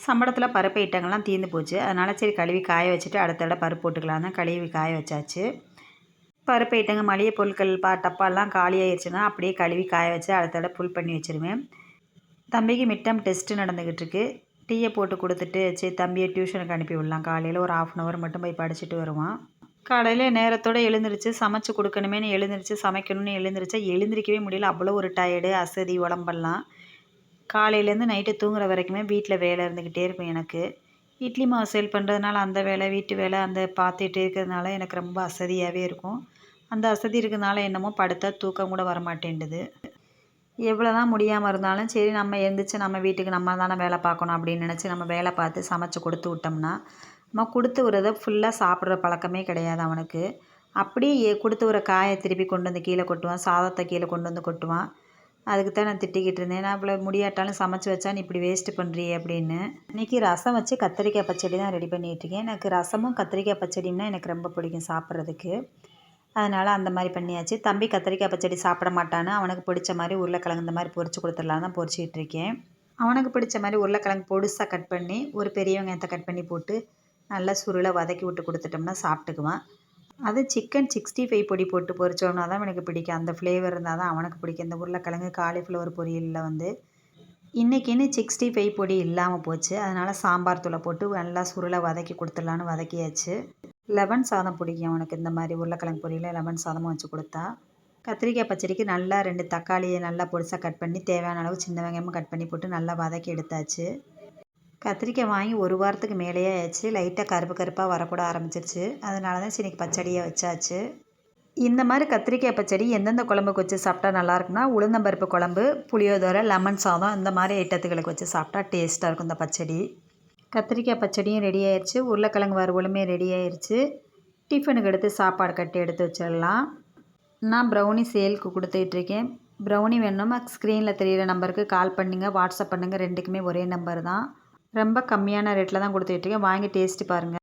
சம்பளத்தில் பருப்பு ஐட்டங்கள்லாம் தீர்ந்து போச்சு. அதனால் சரி கழுவி காய வச்சுட்டு அடுத்த தடவை பருப்பு போட்டுக்கலாம் தான் கழுவி காய வச்சாச்சு. பருப்பு ஐட்டங்க மளிகை பொருட்கள் டப்பாலாம் காலி ஆயிடுச்சுன்னா அப்படியே கழுவி காய வச்சு அடுத்த தடவை ஃபுல் பண்ணி வச்சுருவேன். தம்பிக்கு மிட் டேர்ம் டெஸ்ட்டு நடந்துக்கிட்டு இருக்கு. டீயை போட்டு கொடுத்துட்டு சரி தம்பியை டியூஷனுக்கு அனுப்பி விடலாம். காலையில் ஒரு 1/2 hour மட்டும் போய் படிச்சுட்டு வருவான். காலையில் நேரத்தோடு எழுந்திரிச்சு சமைச்சு கொடுக்கணுமேனு எழுந்திரிச்சு சமைக்கணும்னு எழுந்திரிச்சா எழுந்திரிக்கவே முடியல. அவ்வளோ ஒரு டயர்டு அசதி உடம்பெல்லாம். காலையிலேருந்து நைட்டு தூங்குற வரைக்குமே வீட்டில் வேலை இருந்துக்கிட்டே இருக்கும் எனக்கு. இட்லி மாவு சேல் பண்ணுறதுனால அந்த வேலை வீட்டு வேலை அந்த பார்த்துட்டே இருக்கிறதுனால எனக்கு ரொம்ப அசதியாகவே இருக்கும். அந்த அசதி இருக்கிறதுனால என்னமோ படுத்தா தூக்கம் கூட வரமாட்டேன்டுது. எவ்வளோ தான் முடியாமல் இருந்தாலும் சரி நம்ம எழுந்திரிச்சு நம்ம வீட்டுக்கு நம்ம தானே வேலை பார்க்கணும் அப்படின்னு நினச்சி நம்ம வேலை பார்த்து சமைச்சு கொடுத்து விட்டோம்னா நம்ம கொடுத்து விட்றத ஃபுல்லாக சாப்பிட்ற பழக்கமே கிடையாது அவனுக்கு. அப்படியே கொடுத்து விட்ற காயை திருப்பி கொண்டு வந்து கீழே கொட்டுவான். சாதத்தை கீழே கொண்டு வந்து கொட்டுவான். அதுக்கு தான் நான் திட்டிக்கிட்டு இருந்தேன். நான் இவ்வளோ முடியாட்டாலும் சமைச்சு வச்சா நீ இப்படி வேஸ்ட்டு பண்ணுறியே அப்படின்னு. இன்றைக்கி ரசம் வச்சு கத்திரிக்காய் பச்சடி தான் ரெடி பண்ணிகிட்ருக்கேன். எனக்கு ரசமும் கத்திரிக்காய் பச்சடின்னா எனக்கு ரொம்ப பிடிக்கும் சாப்பிட்றதுக்கு. அதனால் அந்த மாதிரி பண்ணியாச்சு. தம்பி கத்திரிக்காய் பச்சடி சாப்பிட மாட்டான்னு அவனுக்கு பிடிச்ச மாதிரி உருளைக்கிழங்கு இந்த மாதிரி பொரிச்சு கொடுத்துடலாம் தான் பொரிச்சிக்கிட்டு இருக்கேன். அவனுக்கு பிடிச்ச மாதிரி உருளைக்கிழங்கு பொடிசாக கட் பண்ணி ஒரு பெரிய வெங்காயத்தை கட் பண்ணி போட்டு நல்லா சுருளை வதக்கி விட்டு கொடுத்துட்டோம்னா சாப்பிட்டுக்குவான். அது சிக்கன் 65 பொடி போட்டு பொரிச்சோம்னா தான் எனக்கு பிடிக்கும். அந்த ஃப்ளேவர் இருந்தால் தான் அவனுக்கு பிடிக்கும். இந்த உருளைக்கிழங்கு காலிஃப்ளவர் பொரியலில் வந்து இன்றைக்கின்னு 65 பொடி இல்லாமல் போச்சு. அதனால் சாம்பார் தூளை போட்டு நல்லா சுருளை வதக்கி கொடுத்துடலான்னு வதக்கியாச்சு. லெமன் சாதம் பிடிக்கும் அவனுக்கு. இந்த மாதிரி உருளைக்கிழங்கு பொரியலில் லெமன் சாதமும் வச்சு கொடுத்தா. கத்திரிக்காய் பச்சடிக்கு நல்லா 2 தக்காளியை நல்லா பொடிசாக கட் பண்ணி தேவையான அளவு சின்ன வெங்காயமும் கட் பண்ணி போட்டு நல்லா வதக்கி எடுத்தாச்சு. கத்திரிக்காய் வாங்கி 1 வாரத்துக்கு மேலேயே ஆயிடுச்சு. லைட்டாக கருப்பு கருப்பாக வரக்கூட ஆரம்பிச்சிருச்சு. அதனால தான் சரி பச்சடியை வச்சாச்சு. இந்த மாதிரி கத்திரிக்காய் பச்சடி எந்தெந்த குழம்புக்கு வச்சு சாப்பிட்டா நல்லாயிருக்கும்னா உளுந்தம்பருப்பு குழம்பு, புளியோதரை, லெமன் சாதம் இந்த மாதிரி ஐட்டத்துகளுக்கு வச்சு சாப்பிட்டா டேஸ்ட்டாக இருக்கும் இந்த பச்சடி. கத்திரிக்காய் பச்சடியும் ரெடி ஆயிடுச்சு. உருளைக்கிழங்கு வறுவலுமே ரெடி ஆயிடுச்சு. டிஃபனுக்கு எடுத்து சாப்பாடு கட்டி எடுத்து வச்சிடலாம். நான் ப்ரௌனி சேலுக்கு கொடுத்துட்ருக்கேன். ப்ரௌனி வேணுமா ஸ்க்ரீனில் தெரிகிற நம்பருக்கு கால் பண்ணுங்கள், வாட்ஸ்அப் பண்ணுங்கள். 2க்குமே ஒரே நம்பர் தான். ரொம்ப கம்மியான ரேட்டில் தான் கொடுத்துட்ருக்கேன். வாங்கி டேஸ்ட்டு பாருங்கள்.